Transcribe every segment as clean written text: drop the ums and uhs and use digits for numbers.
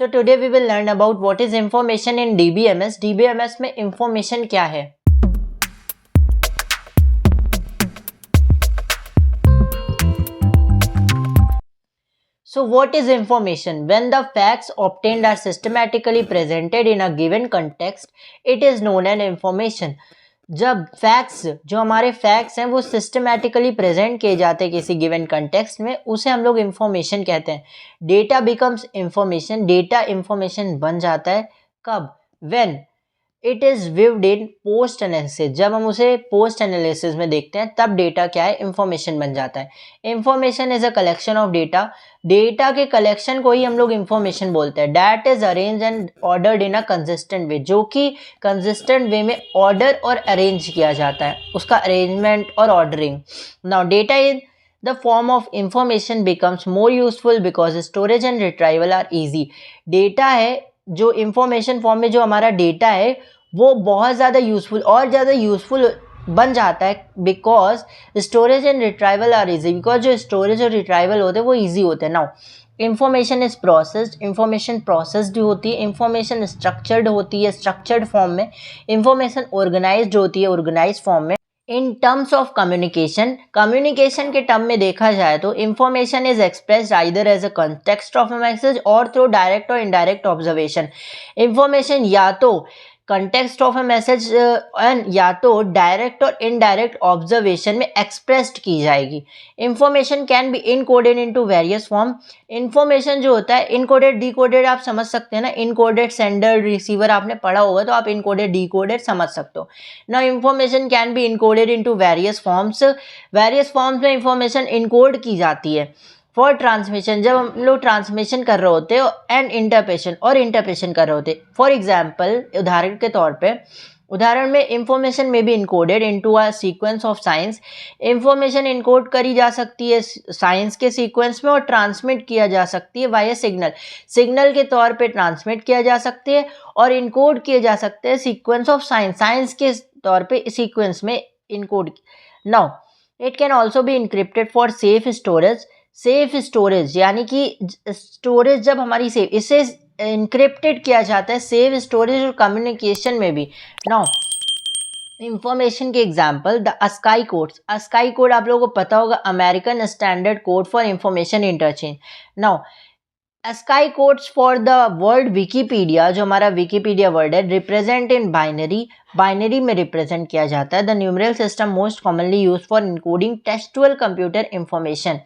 So today we will learn about what is information in DBMS. DBMS में information क्या है? So what is information? When the facts obtained are systematically presented in a given context, it is known as information. जब facts जो हमारे facts हैं वो systematically present किए जाते हैं किसी गिवन कंटेक्स्ट में, उसे हम लोग इंफॉर्मेशन कहते हैं. Data becomes information. Data information बन जाता है कब? When it is viewed in post analysis. जब हम उसे पोस्ट एनालिसिस में देखते हैं तब डेटा क्या है? इंफॉर्मेशन बन जाता है. Information is a collection of data. Data के कलेक्शन को ही हम लोग इंफॉर्मेशन बोलते हैं. That is arrange and ordered in a consistent way. जो कि कंसिस्टेंट वे में ऑर्डर और अरेंज किया जाता है, उसका अरेंजमेंट और ordering. Now data in the form of information becomes more useful because storage and retrieval are easy. Data है जो इंफॉर्मेशन फॉर्म में जो हमारा डेटा है वो बहुत ज़्यादा यूज़फुल और ज़्यादा यूज़फुल बन जाता है because storage and retrieval are easy. Because जो स्टोरेज और रिट्राइवल होते हैं वो ईजी होते हैं. Now information is processed. Information processed होती है. इंफॉर्मेशन स्ट्रक्चर्ड होती है, स्ट्रक्चर्ड फॉर्म में. इंफॉर्मेशन ऑर्गेनाइज्ड होती है, ऑर्गेनाइज फॉर्म में. In terms of communication, communication के टर्म में देखा जाए तो information is expressed either as a context of a message or through direct और इनडायरेक्ट ऑब्जर्वेशन. इंफॉर्मेशन या तो context of a message and या तो डायरेक्ट और इनडायरेक्ट ऑब्जर्वेशन में एक्सप्रेस्ड की जाएगी. Information can be encoded into various form. Information जो होता है इनकोडेड डीकोडेड आप समझ सकते हैं ना. इनकोडेड सेंडर रिसीवर आपने पढ़ा होगा तो आप इनकोडेड डीकोडेड समझ सकते हो. Now information can be encoded into various forms. Various forms में इंफॉर्मेशन इनकोड की जाती है. फॉर ट्रांसमिशन, जब हम लोग ट्रांसमिशन कर रहे होते हैं, एंड इंटरप्रेशन और इंटरप्रेशन कर रहे होते हैं. फॉर एग्जाम्पल, उदाहरण के तौर पे, उदाहरण में इंफॉर्मेशन में be encoded into a sequence of signs. Information encode करी जा सकती है साइंस के सीक्वेंस में और ट्रांसमिट किया जा सकती है वाया सिग्नल. सिग्नल के तौर पे ट्रांसमिट किया जा सकती है और इनकोड किए जा सकते हैं सीक्वेंस ऑफ साइंस. साइंस के तौर पे सीक्वेंस में encode. Now it can also be encrypted for safe storage. Safe storage यानी कि स्टोरेज जब हमारी सेफ, इसे इनक्रिप्टेड किया जाता है सेफ स्टोरेज और कम्युनिकेशन में भी. नाउ इंफॉर्मेशन के example, the ASCII codes. ASCII code आप लोगों को पता होगा, American standard code for information interchange. Now ASCII codes for the word Wikipedia, जो हमारा विकीपीडिया वर्ड है, रिप्रेजेंट इन बाइनरी. बाइनरी में रिप्रेजेंट किया जाता है. The numeral system most commonly use for encoding textual computer information.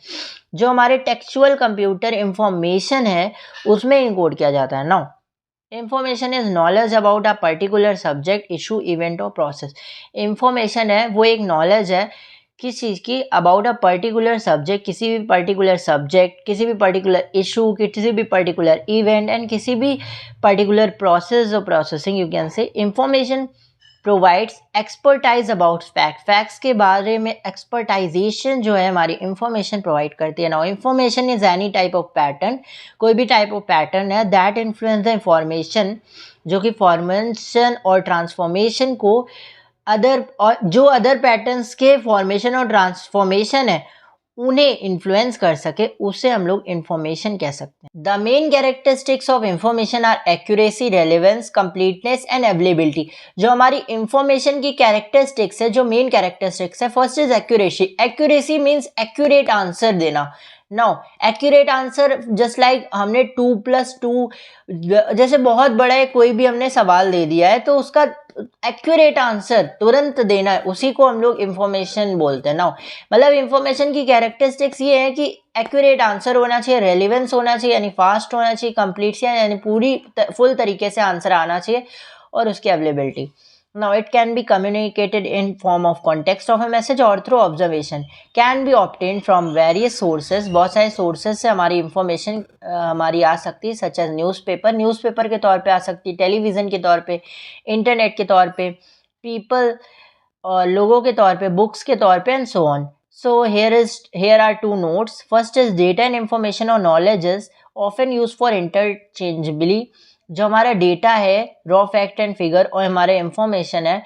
जो हमारे textual computer information है उसमें इनकोड किया जाता है. Now information is knowledge about a particular subject, issue, event और प्रोसेस. इंफॉर्मेशन है वो एक नॉलेज है किस चीज़ की, अबाउट अ पर्टिकुलर सब्जेक्ट, किसी भी पर्टिकुलर सब्जेक्ट, किसी भी पर्टिकुलर इशू, किसी भी पर्टिकुलर इवेंट एंड किसी भी पर्टिकुलर प्रोसेस और processing you can say. Information provides expertise about fact. Facts के बारे में एक्सपर्टाइजेशन जो है हमारी इंफॉर्मेशन प्रोवाइड करती है. Now information is any type of pattern. कोई भी टाइप ऑफ पैटर्न है दैट इन्फ्लुएंस द इंफॉर्मेशन, जो कि फॉर्मेशन और ट्रांसफॉर्मेशन को अदर, और जो अदर पैटर्न्स के फॉर्मेशन और ट्रांसफॉर्मेशन है उन्हें इन्फ्लुएंस कर सके, उसे हम लोग इंफॉर्मेशन कह सकते हैं. The main characteristics of information are accuracy, relevance, completeness and availability. जो हमारी इंफॉर्मेशन की कैरेक्टरिस्टिक्स है, जो मेन कैरेक्टरिस्टिक्स है, first is accuracy. Accuracy means accurate answer देना. Now accurate answer just like हमने 2+2, जैसे बहुत बड़ा है कोई भी हमने सवाल दे दिया है तो उसका एक्यूरेट आंसर तुरंत देना है, उसी को हम लोग इंफॉर्मेशन बोलते हैं. नाउ मतलब इंफॉर्मेशन की कैरेक्टरिस्टिक्स ये है कि एक्यूरेट आंसर होना चाहिए, रेलिवेंस होना चाहिए यानी फास्ट होना चाहिए, कंप्लीट यानी पूरी फुल तरीके से आंसर आना चाहिए, और उसकी availability. Now it can be communicated in form of context of a message or through observation. Can be obtained from various sources. बहुत सारे sources से हमारी information हमारी आ सकती है, such as newspaper. newspaper के तौर पे आ सकती है, television के तौर पे, internet के तौर पे, people और लोगों के तौर पे, books के तौर पे and so on. So here are two notes. First is data and information or knowledge is often used for interchangeably. जो हमारा डेटा है, रॉ फैक्ट एंड फिगर, और हमारे इंफॉर्मेशन है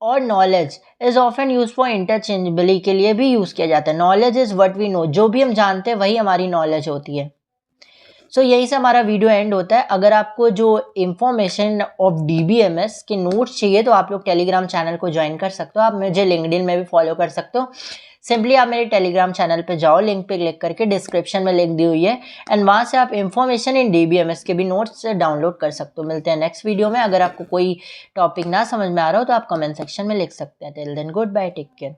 और knowledge is often use for interchangeably, के लिए भी यूज किया जाता है. Knowledge is what we know. जो भी हम जानते हैं वही हमारी नॉलेज होती है. सो यहीं से हमारा वीडियो एंड होता है। अगर आपको जो इंफॉर्मेशन ऑफ DBMS के नोट्स चाहिए तो आप लोग टेलीग्राम चैनल को ज्वाइन कर सकते हो। आप मुझे लिंक्डइन में भी फॉलो कर सकते हो। सिंपली आप मेरे टेलीग्राम चैनल पे जाओ, लिंक पे क्लिक करके, डिस्क्रिप्शन में लिंक दी हुई है, एंड वहाँ से आप इंफॉर्मेशन इन DBMS के भी नोट्स डाउनलोड कर सकते हो। मिलते हैं नेक्स्ट वीडियो में। अगर आपको कोई टॉपिक ना समझ में आ रहा हो तो आप कमेंट सेक्शन में लिख सकते हैं। Till then goodbye, take care.